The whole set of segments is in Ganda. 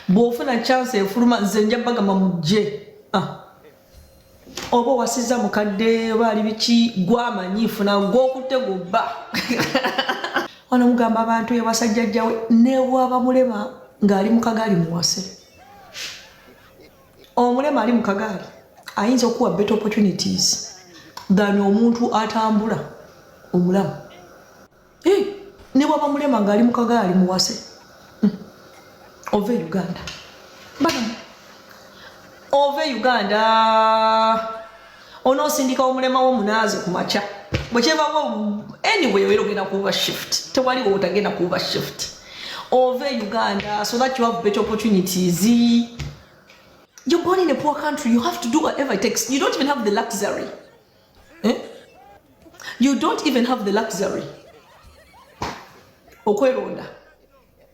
bw'ofuna chance efuluma nze nja bagamba mujje oba wasiza mukadde oba ali biki gwamanyifu na gwokutte gobba ono mugamba abantu ewasajjajjawe ne bwaba mulema ng'ali mu kagaali muwase omulema ali mu kagaali ayinza okuwa better opportunities than omuntu atambula omulamu ne bwaba mulema ng'ali mu kagaali muwase ove Uganda ove Uganda onosindika omulema w'omunaazi ku makya bwekyevako anyway oera ogenda kuba shift tewaliwo otagenda kuba shift ove Uganda so that you have better opportunities. You're born in a poor country, you have to do whatever it takes. You don't even have the luxury. You don't even have the luxury. Okweronda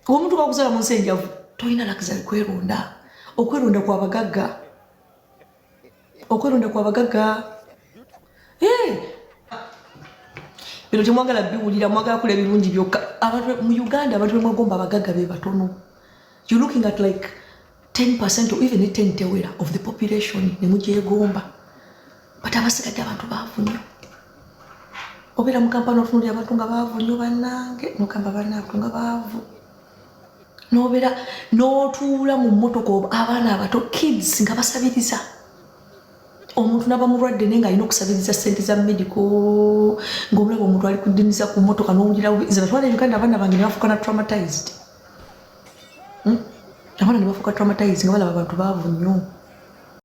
omuntu kakuzala mu nsi enjavu toyina luxury kweronda. Okweronda kwa bagagga. Okweronda kwa bagagga. Bino temwagala biwulira mwagala kula ebirungi byokka. Abantu mu Uganda abantu bemwagomba abagagga be batono. You're looking at like 10% or even 10 tewera of the population ne mugyegomba. But abasigadde abantu baavu nnyo. Obera mu kampani otunulira abantu nga baavu nnyo bannange nokamba bannaabwe nga baavu. Nobera n'otuula mu mmotoka abaana abato kids nga basabiriza. Omuntu naba mulwadde nenga alina okusabiriza ssente za medical ng'omulaba omuntu ali kuddimiza ku mmotoka n'owulira nze batwala Uganda abaana bange ne bafuuka na traumatized. Abaana ne bafuuka traumatized nga balaba abantu baavu nnyo.